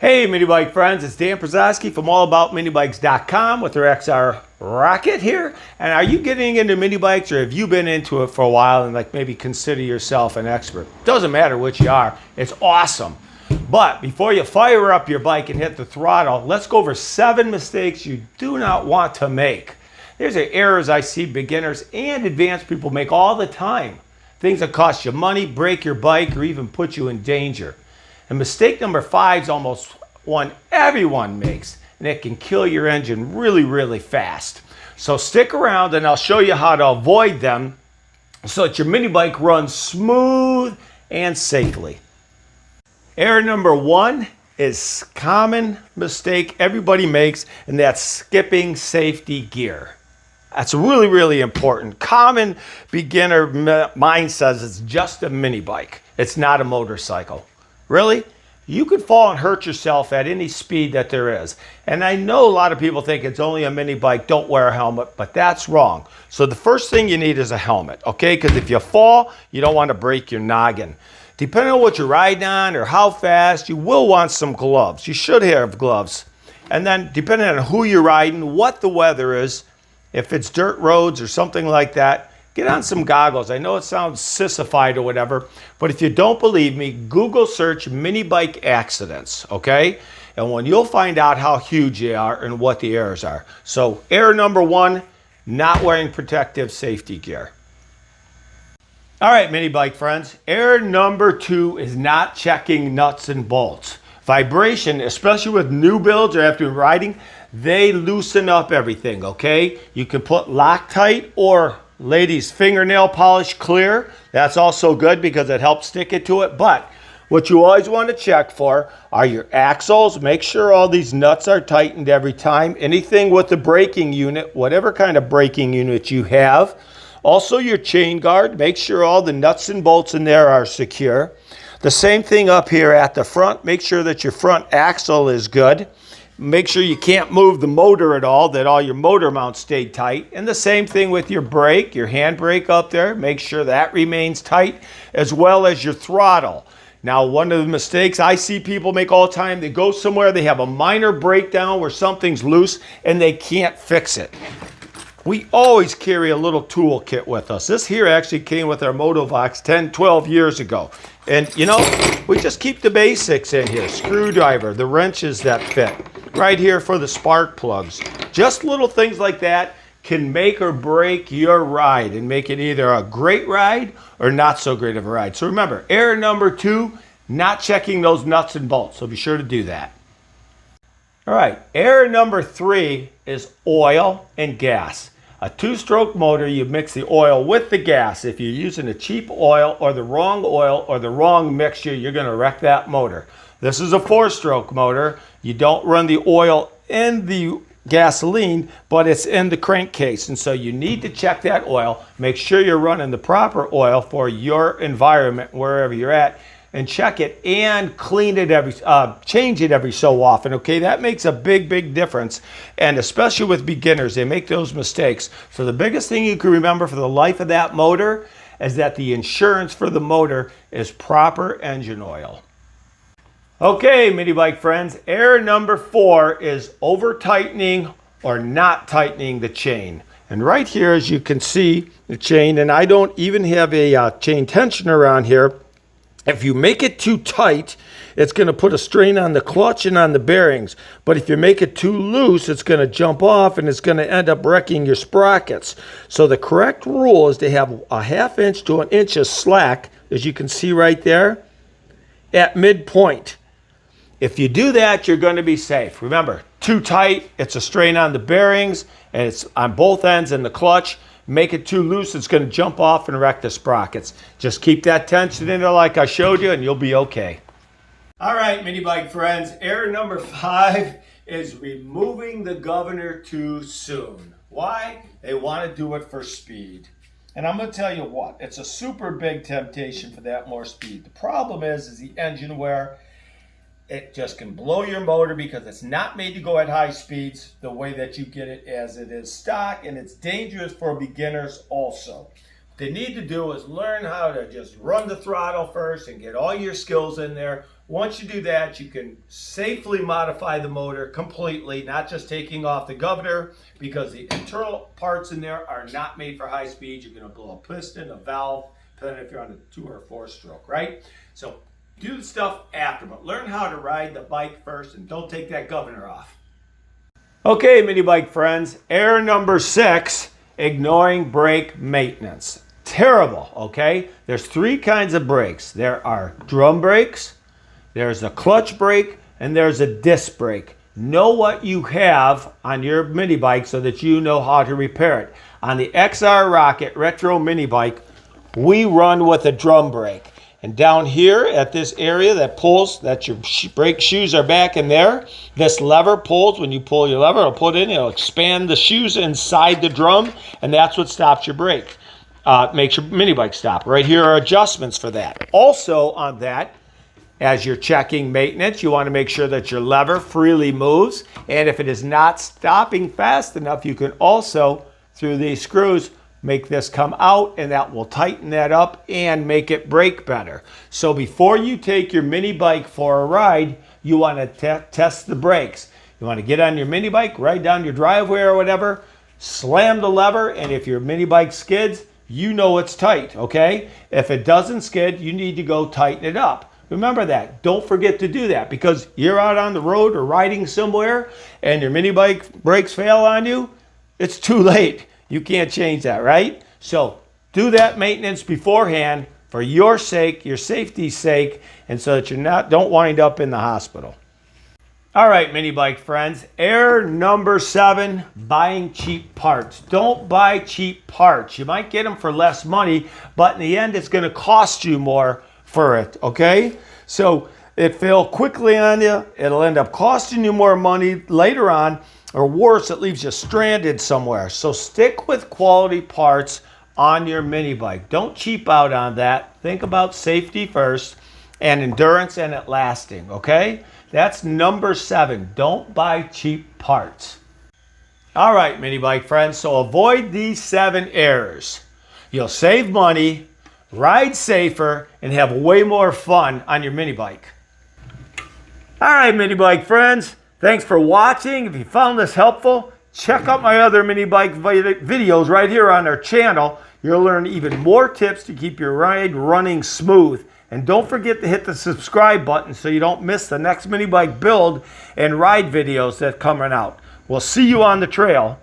Hey Minibike friends, it's Dan Prozowski from allaboutminibikes.com with our XR Rocket here. And are you getting into mini bikes, or have you been into it for a while and maybe consider yourself an expert? Doesn't matter which you are, it's awesome. But before you fire up your bike and hit the throttle, let's go over 7 mistakes you do not want to make. These are errors I see beginners and advanced people make all the time. Things that cost you money, break your bike, or even put you in danger. And mistake number 5 is almost one everyone makes, and it can kill your engine really fast. So stick around and I'll show you how to avoid them so that your mini bike runs smooth and safely. Error number 1 is common mistake everybody makes, and that's skipping safety gear. That's really important. Common beginner mind says it's just a mini bike. It's not a motorcycle. Really? You could fall and hurt yourself at any speed that there is. And I know a lot of people think it's only a mini bike, don't wear a helmet, but that's wrong. So the first thing you need is a helmet, okay? Because if you fall, you don't want to break your noggin. Depending on what you're riding on or how fast, you will want some gloves. You should have gloves. And then depending on who you're riding, what the weather is, if it's dirt roads or something like that, get on some goggles. I know it sounds sissified or whatever, but if you don't believe me, Google search mini bike accidents, okay? And when you'll find out how huge they are and what the errors are. So error number 1, not wearing protective safety gear. All right, mini bike friends, error number 2 is not checking nuts and bolts. Vibration, especially with new builds or after riding, they loosen up everything, okay? You can put Loctite or ladies fingernail polish clear. That's also good because it helps stick it to it. But what you always want to check for are your axles. Make sure all these nuts are tightened every time. Anything with the braking unit, whatever kind of braking unit you have. Also your chain guard. Make sure all the nuts and bolts in there are secure. The same thing up here at the front. Make sure that your front axle is good. Make sure you can't move the motor at all, that all your motor mounts stay tight. And the same thing with your brake, your handbrake up there. Make sure that remains tight, as well as your throttle. Now, one of the mistakes I see people make all the time, they go somewhere, they have a minor breakdown where something's loose, and they can't fix it. We always carry a little tool kit with us. This here actually came with our Motovox 10, 12 years ago. And you know, we just keep the basics in here. Screwdriver, the wrenches that fit. Right here for the spark plugs. Just little things like that can make or break your ride and make it either a great ride or not so great of a ride. So remember, error number 2, not checking those nuts and bolts. So be sure to do that. All right, error number 3 is oil and gas. A 2-stroke motor, you mix the oil with the gas. If you're using a cheap oil or the wrong mixture, you're going to wreck that motor. This is a 4-stroke motor. You don't run the oil in the gasoline, but it's in the crankcase. And so you need to check that oil. Make sure you're running the proper oil for your environment, wherever you're at, and check it and clean it change it every so often, okay? That makes a big difference, and especially with beginners, they make those mistakes. So the biggest thing you can remember for the life of that motor is that the insurance for the motor is proper engine oil. Okay, mini bike friends, error number 4 is over tightening or not tightening the chain. And right here, as you can see, the chain, and I don't even have a chain tensioner on here. If you make it too tight, it's going to put a strain on the clutch and on the bearings. But if you make it too loose, it's going to jump off and it's going to end up wrecking your sprockets. So the correct rule is to have a 1/2 inch to 1 inch of slack, as you can see right there, at midpoint. If you do that, you're going to be safe. Remember, too tight, it's a strain on the bearings, and it's on both ends in the clutch. Make it too loose, it's going to jump off and wreck the sprockets. Just keep that tension in there like I showed you, and you'll be okay. All right, mini bike friends, error number 5 is removing the governor too soon. Why? They want to do it for speed. And I'm going to tell you what, it's a super big temptation for that more speed. The problem is the engine wear. It just can blow your motor because it's not made to go at high speeds the way that you get it as it is stock, and it's dangerous for beginners also. they need to do is learn how to just run the throttle first and get all your skills in there. Once you do that, you can safely modify the motor completely, not just taking off the governor, because the internal parts in there are not made for high speed. You're going to blow a piston, a valve, depending if you're on a 2 or 4 stroke, right? So do the stuff after, but learn how to ride the bike first and don't take that governor off. Okay, mini bike friends, error number 6, ignoring brake maintenance. Terrible, okay? There's 3 kinds of brakes. There are drum brakes, there's a clutch brake, and there's a disc brake. Know what you have on your mini bike so that you know how to repair it. On the XR Rocket Retro mini bike, we run with a drum brake. And down here at this area that pulls, that your brake shoes are back in there, this lever pulls. When you pull your lever, it'll put in, it'll expand the shoes inside the drum, and that's what stops your brake. Makes your mini bike stop. Right here are adjustments for that. Also on that, as you're checking maintenance, you want to make sure that your lever freely moves. And if it is not stopping fast enough, you can also, through these screws, make this come out, and that will tighten that up and make it brake better. So before you take your mini bike for a ride, you want to test the brakes. You want to get on your mini bike, ride down your driveway or whatever, slam the lever, and if your mini bike skids, you know it's tight, okay? If it doesn't skid, you need to go tighten it up. Remember that. Don't forget to do that, because you're out on the road or riding somewhere and your mini bike brakes fail on you, it's too late. You can't change that, right? So do that maintenance beforehand for your sake, your safety's sake, and so that don't wind up in the hospital. All right, mini bike friends, error number 7, buying cheap parts. Don't buy cheap parts. You might get them for less money, but in the end, it's going to cost you more for it, okay? So it failed quickly on you. It'll end up costing you more money later on, or worse, it leaves you stranded somewhere. So stick with quality parts on your mini bike. Don't cheap out on that. Think about safety first and endurance and it lasting, okay? That's number 7. Don't buy cheap parts. All right, mini bike friends, so avoid these 7 errors. You'll save money, ride safer, and have way more fun on your mini bike. All right, mini bike friends, thanks for watching. If you found this helpful, check out my other mini bike videos right here on our channel. You'll learn even more tips to keep your ride running smooth. And don't forget to hit the subscribe button so you don't miss the next mini bike build and ride videos that are coming out. We'll see you on the trail.